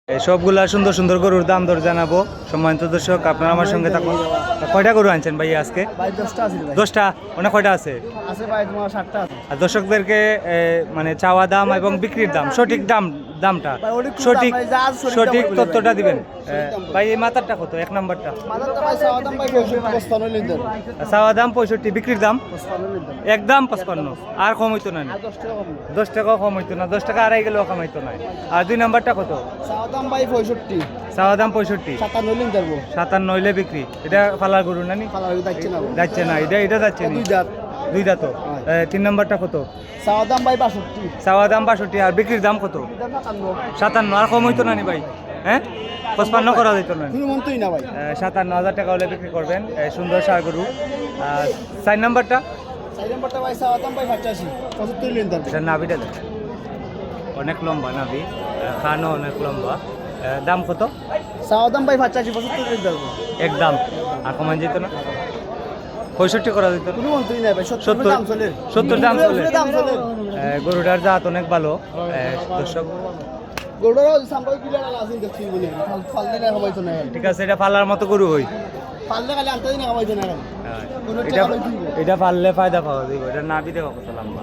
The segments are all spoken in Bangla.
সবগুলা সুন্দর সুন্দর গরুর দাম দর জানাবো। সম্মানিত দর্শক, আপনারা আমার সঙ্গে থাকুন। কয়টা গরু আনছেন ভাই আজকে? ভাই 10টা আছে ভাই। 10টা? অনেক কয়টা আছে? আছে ভাই তোমার 7টা আছে। আর দর্শকদেরকে মানে চাওয়া দাম এবং বিক্রির দাম, সঠিক দামটা ভাই ওটা খুব সঠিক দাম ভাই, যা আছে সঠিক সঠিক দাম বলে তথ্যটা ভাই। দিবেন। সঠিক দাম বলে। ভাই এই মাথারটা কত? এক নাম্বারটা মাদারটা ভাই চাওয়া দাম ভাই 55 লিটার। চাওয়া দাম 65, বিক্রির দাম 55 লিটার। একদম 55। আর কম হইতো না? আর 10 টাকা কম। 10 টাকাও কম হইতো না, 10 টাকা আড়াই গেলেও কম হইতো না। আর 2 নাম্বারটা কত? চাওয়া দাম ভাই 65। চাওয়া দাম 65, 57 লিটার বো। 57 হইলে বিক্রি। এটা ফালার গরু নানি? ফালা হয়ে যাচ্ছে না। যাচ্ছে না, এটা যাচ্ছে না। দুই দাঁত। দুই দাঁত। 3 নাম্বারটা কত? চাওয়া দাম ভাই 62। চাওয়া দাম 62 আর বিক্রির দাম কত? 57। আর কম হইতো না নি ভাই? হ্যাঁ, 55 করা যেত না? কোনো মন্তই না ভাই। 57,000 টাকা হলে বিক্রি করবেন। সুন্দর সার গরু। 4 নাম্বারটা? 4 নম্বরটা ভাই চাওয়া দাম ভাই 85, 75 লিটার। এটা নাভিটা দেখ, অনেক লম্বা নাভি, খানও অনেক লম্বা। দাম কত? চাওয়া দাম ভাই 85, 75 লিটার। একদম। আর কমান যেত না? 65 করা যেত না? কোনো মন্তই না ভাই, 70 দাম চলে। 70 দাম চলে। দাম চলে। গরুটার জাত অনেক ভালো। দর্শক, গরুরও সামনে কিলো আছে দেখছি বলে। ফাললে না খাবাইতো না। ঠিক আছে, এটা পালার মতো গরু হই। ফাললে খালি আনতে দিন খাবাইতো না। এটা পারলে ফায়দা পাওয়া যাবে। এটা নাভি দেখো কত লম্বা।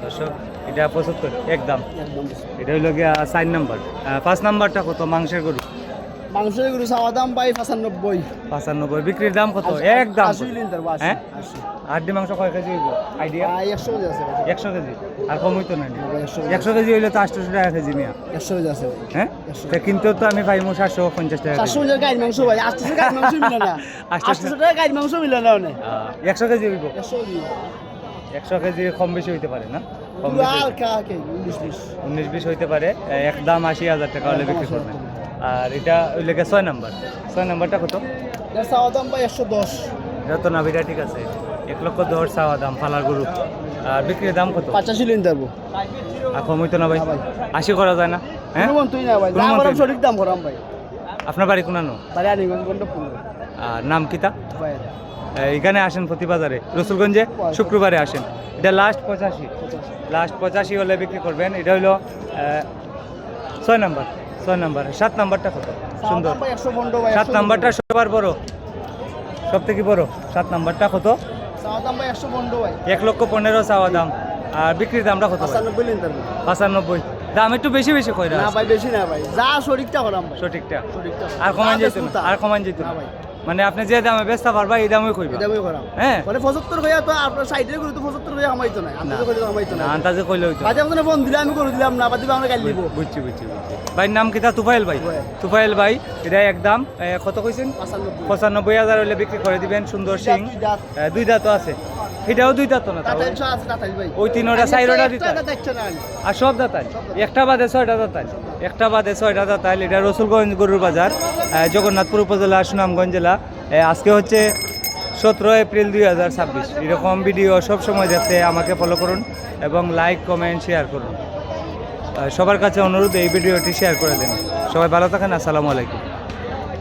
দর্শক, এটা 75 একদম। এটা হইল গিয়া 4 নাম্বার। 5 নাম্বারটা কত? মাংসের গরু। মাংসের গরু চাওয়া দাম ভাই 95। 95। বিক্রির দাম কত? একদম। 80 লিটার বাস। হ্যাঁ, 80। হাড্ডি মাংস কয় কেজি হইব আইডিয়া? 100 কেজি আছে ভাই। 100 কেজি। আর কম হইতো না? 100 100 কেজি হইলে তো 800 টাকা কেজি নিয়া। 100 কেজি আছে ভাই। হ্যাঁ, তা কিন্তু তো আমি পাইমু 750 টাকা 400 কেজি। টাকা গাইড মাংস ভাই। 800 টাকা গাইড মাংস মিলে না। 800 টাকা গাইড মাংস মিলে না ওনে। 100 কেজি হইব। 100 কেজি। 100 কেজি কম বেশি হইতে পারে না? কম পুরো বেশি হালকা কে 19-20। 19-20 হইতে পারে। একদম 80,000 টাকা হলে বিক্রি করবেন। আর এটা হইলে 6 নাম্বার। 6 নাম্বারটা কত? এর চাওয়া দাম ভাই 110। এটা তো নাভিটা ঠিক আছে। 1,10,000 চাওয়া দাম ফালার গরু। আর বিক্রির দাম কত? 85 লিটার বো। আর কম হইতো না ভাই? না ভাই। 80 করা যায় না? হ্যাঁ, কোনো মন্তই না ভাই। কোনো যা মন্তই বরাম না। সঠিক দাম করাম ভাই। আপনার বাড়ি কোনানো? বাড়ি আনিগঞ্জ গন্ড 15 আর নাম কিতা? ভাই। এখানে আসেন প্রতি বাজারে, রসুলগঞ্জে শুক্রবারে আসেন। এটা লাস্ট 85। লাস্ট 85 হলে বিক্রি করবেন। এটা হইলো 6 নাম্বার। 6 নাম্বার। 7 নাম্বারটা কত? সুন্দর। 115 ভাই। 7 নাম্বারটা সবার বড়, সব থেকে বড়। 7 নাম্বারটা কত? চাওয়া দাম ভাই 115 ভাই। 1,15,000 চাওয়া দাম। আর বিক্রির দামটা কত? 95 লিটার। 95। দাম একটু বেশি বেশি কই না ভাই বেশি না ভাই। যা সঠিকটা করাম ভাই। সঠিকটা। সঠিকটা। আর কমান যেত না? আর কমান যেত না না? ভাই। মানে আপনি যে দামে বেচতে পারবা এই দামে কইবা? এটা ভাই করাম। হ্যাঁ, মানে 75 হইয়া তো আপনার সাইডের গরু তো 75 হইয়া কামাইতো না। আন্দাজে কইলে কামাইতো না। আন্দাজে কইলে হইতো। বাজে আমাদের ফোন দিলে আমি করে দিলাম না, বাদ দিবে আমরা গাল দিব। বুঝছি। ভাই নাম কিতা? তুফাইল ভাই। তুফাইল ভাই, এটা একদম কত কইছেন? 95,000 হইলে বিক্রি করে দিবেন। সুন্দর সিং। 2 দাঁত আছে। এটাও 2 দাঁত না? তাও ভাই। ওই 3ওটা 4ওটা দিতে। এটা দেখছ না। আর সব দাঁতাল? একটা বাদে 6টা দাঁতাল। একটা বাদে 6টা দাঁতাল। এটা রসুলগঞ্জ গরুর বাজার, জগন্নাথপুর উপজেলা, সুনামগঞ্জ জেলা। আজকে হচ্ছে 17 এপ্রিল 2026। এরকম ভিডিও সব সময় দেখতে আমাকে ফলো করুন এবং লাইক, কমেন্ট, শেয়ার করুন। সবার কাছে অনুরোধ, এই ভিডিওটি শেয়ার করে দিন। সবাই ভালো থাকেন। আসসালামু আলাইকুম।